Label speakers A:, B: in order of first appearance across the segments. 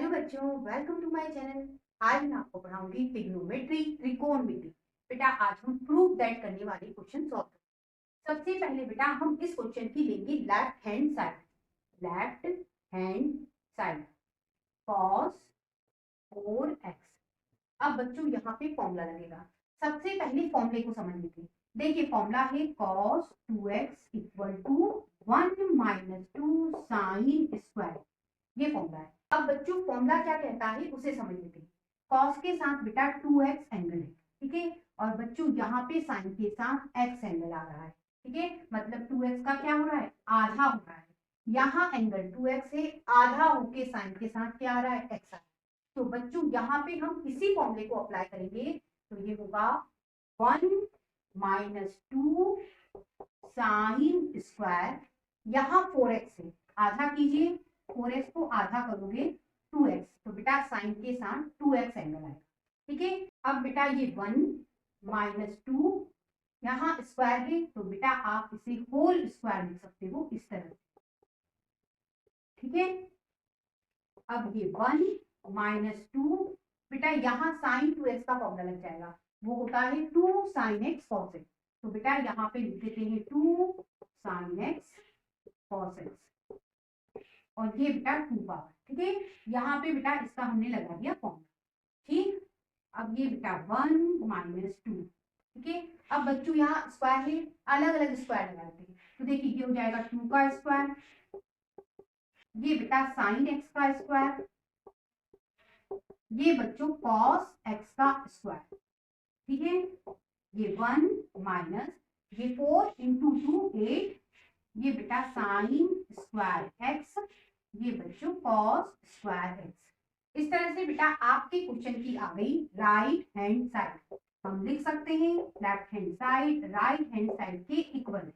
A: Hello बच्चों, welcome to my channel. आज मैं आपको पढ़ाऊंगी ट्रिग्नोमेट्री, त्रिकोणमिति। बेटा आज हम प्रूफ दैट करने वाले क्वेश्चन सॉल्व करेंगे। सबसे पहले बेटा हम इस क्वेश्चन की लेंगे left hand side. Left hand side cos 4x। अब बच्चों यहाँ पे फॉर्मूला लगेगा। सबसे पहले फॉर्मूले को समझ लेते हैं। देखिए फॉर्मूला है cos 2x equal to 1 minus 2 sine square. ये फॉर्मूला है। अब बच्चों फॉर्मूला क्या कहता है उसे समझ लेते हैं। कॉस के साथ बेटा 2x एंगल है, ठीक है। और बच्चों यहाँ पे साइन के साथ x एंगल आ रहा है, ठीक है। मतलब 2x का क्या हो रहा है, आधा हो रहा है। यहाँ एंगल 2x है, आधा होके साइन के साथ क्या आ रहा है, x आ रहा है। तो बच्चों यहाँ पे हम इसी फॉर्मूले को अप्लाई करेंगे। तो ये होगा 1 माइनस 2 साइन स्क्वायर। यहाँ 4x है, आधा कीजिए, 4x को आधा करोगे 2x, तो बेटा साइन के साथ 2x एंगल आएगा, ठीक है। अब बेटा ये 1 माइनस 2 यहाँ स्क्वायर है, तो बेटा आप इसे होल स्क्वायर लिख सकते हो इस तरह, ठीक है। अब ये 1 माइनस 2 बेटा यहाँ साइन 2x का फॉर्मूला लग जाएगा, वो होता है 2 साइन x cos x। तो बेटा यहाँ पे लिख देते हैं 2 साइन x cos x, और ये बेटा 2 पावर, ठीक है। यहाँ पे बेटा इसका हमने लगा दिया फॉर्मूला, ठीक। अब ये बेटा 1 माइनस 2, ठीक है। अब बच्चों यहाँ स्क्वायर है, अलग अलग स्क्वायर लगा देते हैं। तो देखिए ये हो जाएगा 2 का स्क्वायर, ये बेटा साइन एक्स का स्क्वायर, ये बच्चों कॉस एक्स का स्क्वायर, ठीक है। ये 1 माइनस ये 4 इंटू 2 8, ये बेटा साइन स्क्वायर एक्स, ये बच्चों कॉस स्क्वायर एक्स। इस तरह से बेटा आपके क्वेश्चन की आ गई राइट हैंड साइड। हम लिख सकते हैं left hand side right hand side के इक्वल है।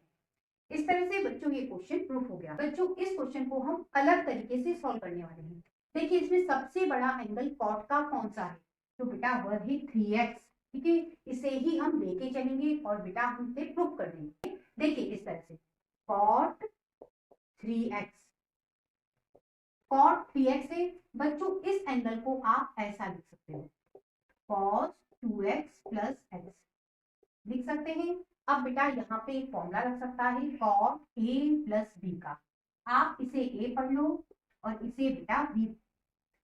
A: इस तरह से बच्चों ये क्वेश्चन प्रूफ हो गया। बच्चों इस क्वेश्चन को हम अलग तरीके से सॉल्व करने वाले हैं। देखिए इसमें सबसे बड़ा एंगल कॉट का कौन सा है, तो बेटा वह है 3x, ठीक है। इसे ही हम लेके चलेंगे और बेटा हम इसे प्रूफ कर देंगे। देखिए इस तरह से कॉट 3x, कॉट 3x है। बच्चों इस एंगल को आप ऐसा लिख सकते हो cos 2x प्लस x, लिख सकते हैं। अब बेटा यहाँ पे एक फॉर्मूला लग सकता है cot a प्लस b का, आप इसे a पढ़ लो और इसे बेटा b।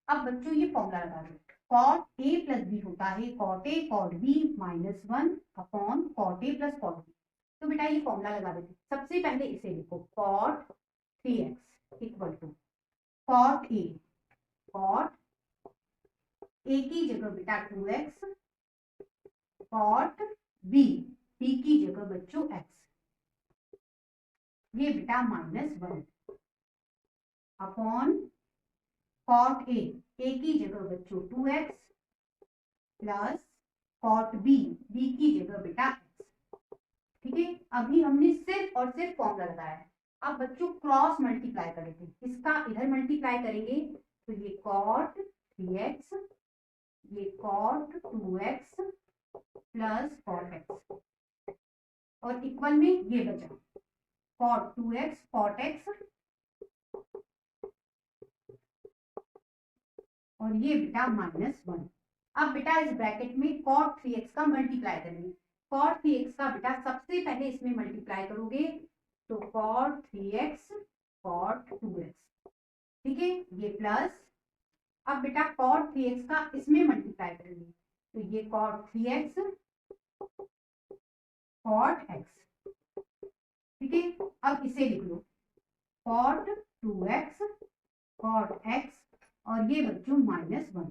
A: अब बच्चों ये फॉर्मूला लगा दो, cot a प्लस b होता है cot a cot b minus 1 upon cot a plus cot b। तो बेटा ये फॉर्मूला लगा देते। सबसे पहले इसे लिखो cot 3x equal to cot a, cot a की जगह बेटा 2x, cot b, b की जगह बच्चों x, ये बेटा minus 1 upon cot a, a की जगह बच्चों 2x plus cot b, b की जगह बेटा x, ठीक है। अभी हमने सिर्फ और सिर्फ फॉर्मूला लगाया है। अब बच्चों क्रॉस मल्टीप्लाई करेंगे, इसका इधर मल्टीप्लाई करेंगे तो ये cot 3x, ये cot 2x plus cot x, और इक्वल में ये बचा cot 2x cot x, और ये बेटा माइनस 1। अब बेटा इस ब्रैकेट में cot 3x का मल्टीप्लाई करेंगे। cot 3x का बेटा सबसे पहले इसमें मल्टीप्लाई करोगे तो cot 3x cot 2x, ठीक है, ये प्लस। अब बेटा cot 3x का इसमें मल्टीप्लाई करेंगे तो ये cot 3x cot x, ठीक है। अब इसे लिख लो cot 2x cot x, और ये बच्चों माइनस 1,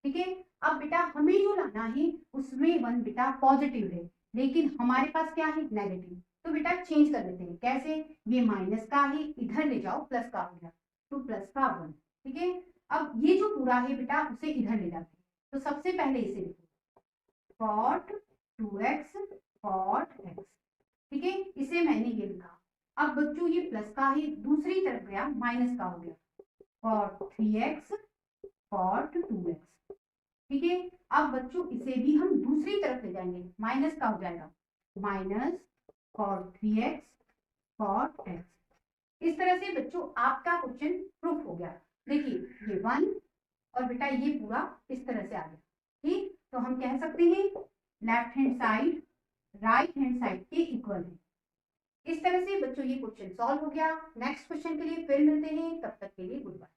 A: ठीक है। अब बेटा हमें जो लाना है उसमें 1 बेटा पॉजिटिव है, लेकिन हमारे पास क्या है नेगेटिव। तो बेटा चेंज कर देते हैं, कैसे, ये माइनस का है इधर ले जाओ प्लस का हो गया, तो प्लस का 1, ठीक है। अब ये जो पूरा है बेटा उसे इधर ले जाते हैं। तो सबसे पहले इसे लिखो cot 2x cot x, ठीक है, इसे मैंने ये लिखा। अब बच्चों ये प्लस का है दूसरी तरफ गया माइनस का हो गया cot 3x cot 2x, ठीक है। अब बच्चों इसे भी हम दूसरी तरफ ले जाएंगे, माइनस का हो जाएगा minus cot 3x cot x। इस तरह से बच्चों आपका क्वेश्चन प्रूफ हो गया। देखिए ये 1 और बेटा ये पूरा इस तरह से आ गया। ठीक, तो हम कह सकते हैं left hand side right hand side के इक्वल है। इस तरह से बच्चों ये क्वेश्चन सॉल्व हो गया। नेक्स्ट क्वेश्चन के लिए फिर मिलते हैं, तब तक के लिए गुड बाय।